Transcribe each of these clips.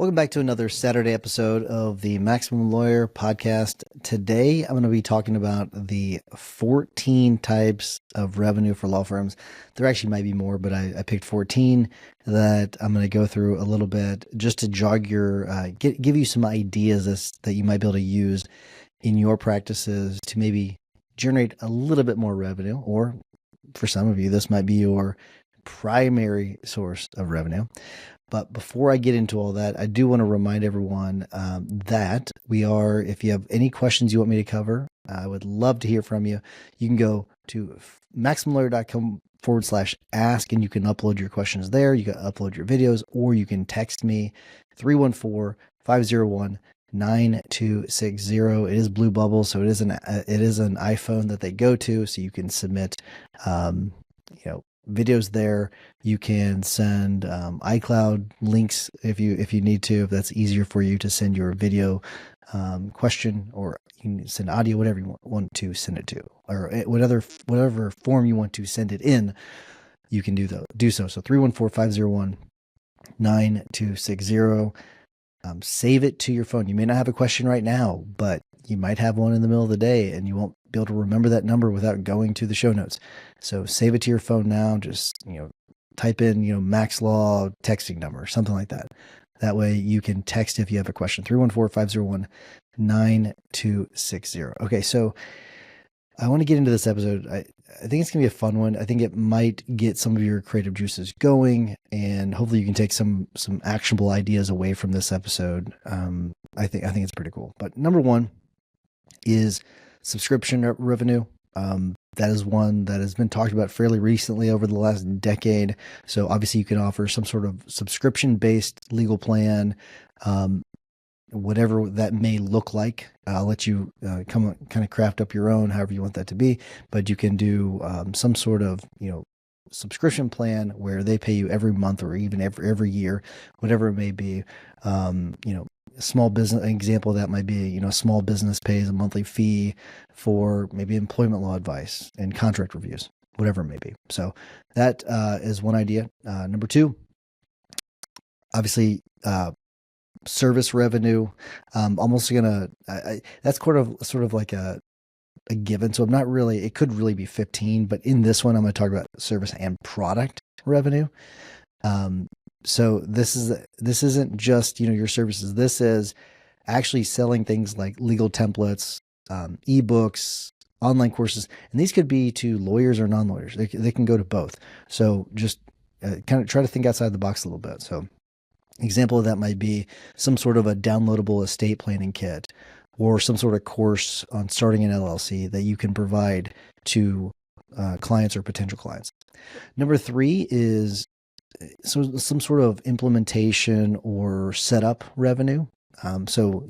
Welcome back to another Saturday episode of the Maximum Lawyer podcast. Today, I'm going to be talking about the 14 types of revenue for law firms. There actually might be more, but I picked 14 that I'm going to go through a little bit just to jog your, give you some ideas that you might be able to use in your practices to maybe generate a little bit more revenue, or for some of you, this might be your primary source of revenue. But before I get into all that, I do want to remind everyone that if you have any questions you want me to cover, I would love to hear from you. You can go to maximumlawyer.com/ask and you can upload your questions there. You can upload your videos, or you can text me 314-501-9260. It is Blue Bubble, so it is an iPhone that they go to, so you can submit videos there. You can send iCloud links if you need to, if that's easier for you to send your video question, or you can send audio, whatever you want to send it to, or whatever form you want to send it in, you can do so. So 314-501-9260. Save it to your phone. You may not have a question right now, but you might have one in the middle of the day and you won't be able to remember that number without going to the show notes. So save it to your phone now. Just, type in, Max Law texting number, something like that. That way you can text if you have a question. 314-501-9260. Okay. So I want to get into this episode. I think it's going to be a fun one. I think it might get some of your creative juices going, and hopefully you can take some actionable ideas away from this episode. I think it's pretty cool. But number one is subscription revenue. That is one that has been talked about fairly recently over the last decade. So obviously you can offer some sort of subscription-based legal plan, whatever that may look like. I'll let you kind of craft up your own, however you want that to be. But you can do some sort of subscription plan where they pay you every month or even every year, whatever it may be. Small business, an example of that might be, a small business pays a monthly fee for maybe employment law advice and contract reviews, whatever it may be. So that is one idea. Number two, obviously, service revenue. That's sort of like a given. So I'm not really, it could really be 15, but in this one, I'm going to talk about service and product revenue. So this isn't just, your services. This is actually selling things like legal templates, eBooks, online courses, and these could be to lawyers or non-lawyers. They can go to both. So just kind of try to think outside the box a little bit. So example of that might be some sort of a downloadable estate planning kit, or some sort of course on starting an LLC that you can provide to clients or potential clients. Number three is some sort of implementation or setup revenue. So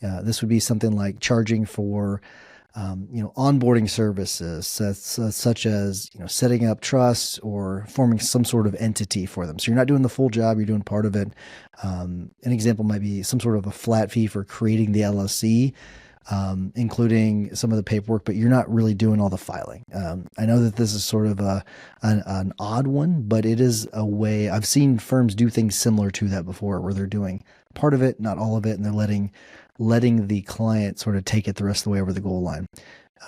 this would be something like charging for onboarding services, such as setting up trusts or forming some sort of entity for them. So you're not doing the full job; you're doing part of it. An example might be some sort of a flat fee for creating the LLC, including some of the paperwork, but you're not really doing all the filing. I know that this is sort of an odd one, but it is a way. I've seen firms do things similar to that before, where they're doing part of it, not all of it, and they're letting the client sort of take it the rest of the way over the goal line.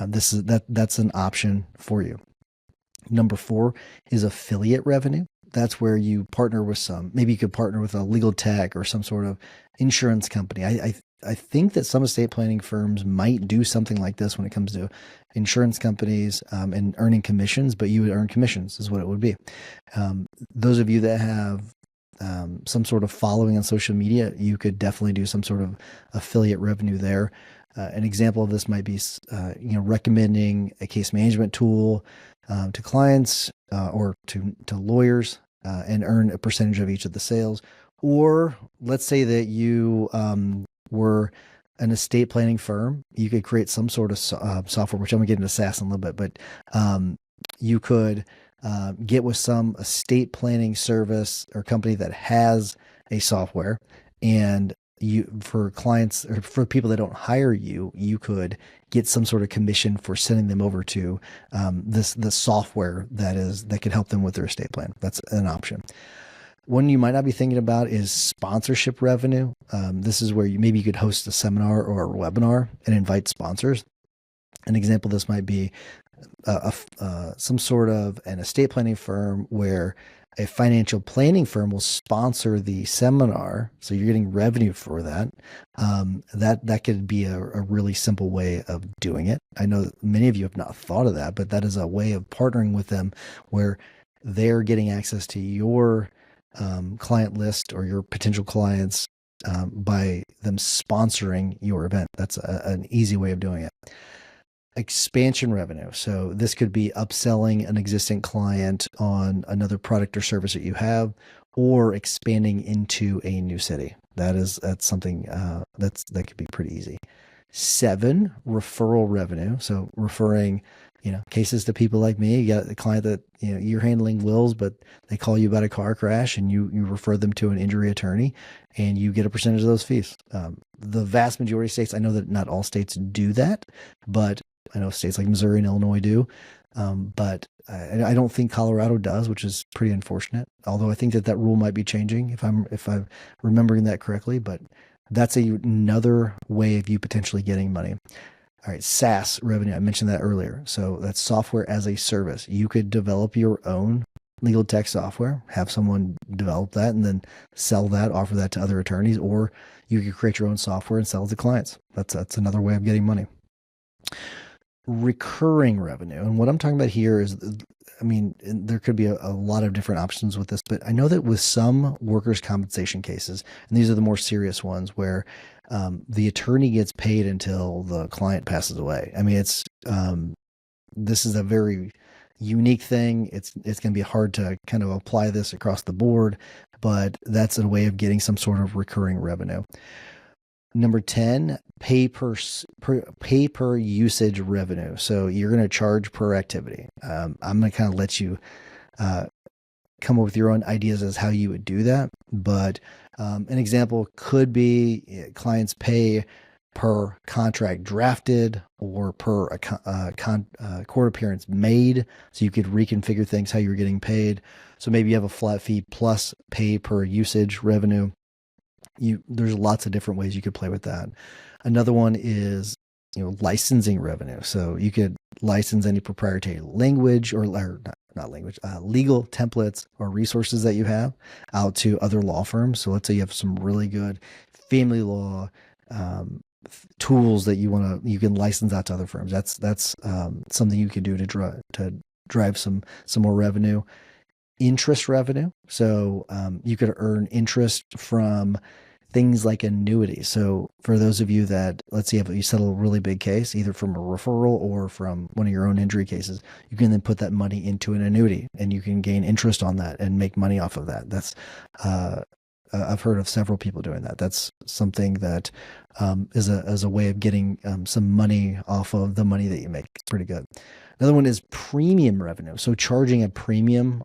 That's an option for you. Number four is affiliate revenue. That's where you partner with maybe you could partner with a legal tech or some sort of insurance company. I think that some estate planning firms might do something like this when it comes to insurance companies and earning commissions, but you would earn commissions is what it would be. Those of you that have some sort of following on social media, you could definitely do some sort of affiliate revenue there. An example of this might be, recommending a case management tool to clients or to lawyers and earn a percentage of each of the sales. Or let's say that you were an estate planning firm, you could create some sort of software, which I'm going to get into SaaS in a little bit, but you could get with some estate planning service or company that has a software, and for clients or for people that don't hire you, you could get some sort of commission for sending them over to the software that could help them with their estate plan. That's an option. One you might not be thinking about is sponsorship revenue. This is where maybe you could host a seminar or a webinar and invite sponsors. An example of this might be some sort of an estate planning firm where a financial planning firm will sponsor the seminar, so you're getting revenue for that. That could be a really simple way of doing it. I know that many of you have not thought of that, but that is a way of partnering with them where they're getting access to your client list or your potential clients by them sponsoring your event. That's an easy way of doing it. Expansion revenue. So this could be upselling an existing client on another product or service that you have, or expanding into a new city. That's something that could be pretty easy. 7, referral revenue. So referring, cases to people like me. You got a client that, you're handling wills, but they call you about a car crash and you refer them to an injury attorney and you get a percentage of those fees. The vast majority of states, I know that not all states do that, but I know states like Missouri and Illinois do, but I don't think Colorado does, which is pretty unfortunate. Although I think that rule might be changing if I'm remembering that correctly. But that's another way of you potentially getting money. All right, SaaS revenue. I mentioned that earlier. So that's software as a service. You could develop your own legal tech software, have someone develop that, and then sell that, offer that to other attorneys, or you could create your own software and sell it to clients. That's another way of getting money. Recurring revenue. And what I'm talking about here is, there could be a lot of different options with this, but I know that with some workers' compensation cases, and these are the more serious ones where the attorney gets paid until the client passes away. This is a very unique thing. It's going to be hard to kind of apply this across the board, but that's a way of getting some sort of recurring revenue. Number 10, pay per usage revenue. So you're going to charge per activity. I'm going to kind of let you come up with your own ideas as how you would do that. But an example could be clients pay per contract drafted or per court appearance made. So you could reconfigure things how you're getting paid. So maybe you have a flat fee plus pay per usage revenue. There's lots of different ways you could play with that. Another one is, licensing revenue. So you could license any proprietary language or not language, legal templates or resources that you have out to other law firms. So let's say you have some really good family law tools that you can license out to other firms. That's something you can do to drive some more revenue. Interest revenue. So you could earn interest from things like annuities. So for those of you that, let's say you settle a really big case, either from a referral or from one of your own injury cases, you can then put that money into an annuity and you can gain interest on that and make money off of that. That's I've heard of several people doing that. That's something that is a way of getting some money off of the money that you make. It's pretty good. Another one is premium revenue. So charging a premium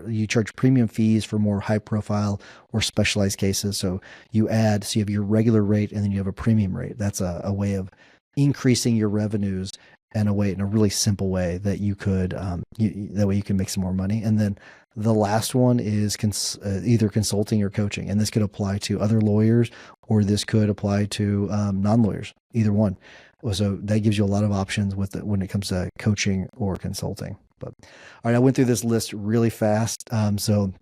you charge premium fees for more high profile or specialized cases. So you have your regular rate and then you have a premium rate. That's a way of increasing your revenues in a really simple way that you could, that way you can make some more money. And then the last one is either consulting or coaching. And this could apply to other lawyers or this could apply to non-lawyers, either one. So that gives you a lot of options when it comes to coaching or consulting. But all right, I went through this list really fast. So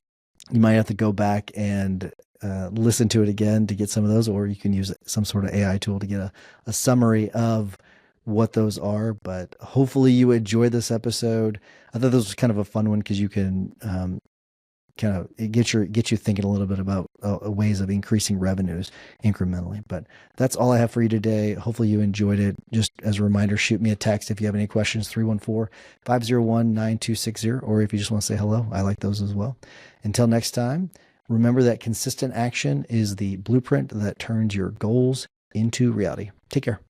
you might have to go back and listen to it again to get some of those, or you can use some sort of AI tool to get a summary of what those are. But hopefully you enjoyed this episode. I thought this was kind of a fun one because you can kind of get you thinking a little bit about ways of increasing revenues incrementally. But that's all I have for you today. Hopefully you enjoyed it. Just as a reminder, shoot me a text if you have any questions, 314-501-9260, or if you just want to say hello, I like those as well. Until next time, remember that consistent action is the blueprint that turns your goals into reality. Take care.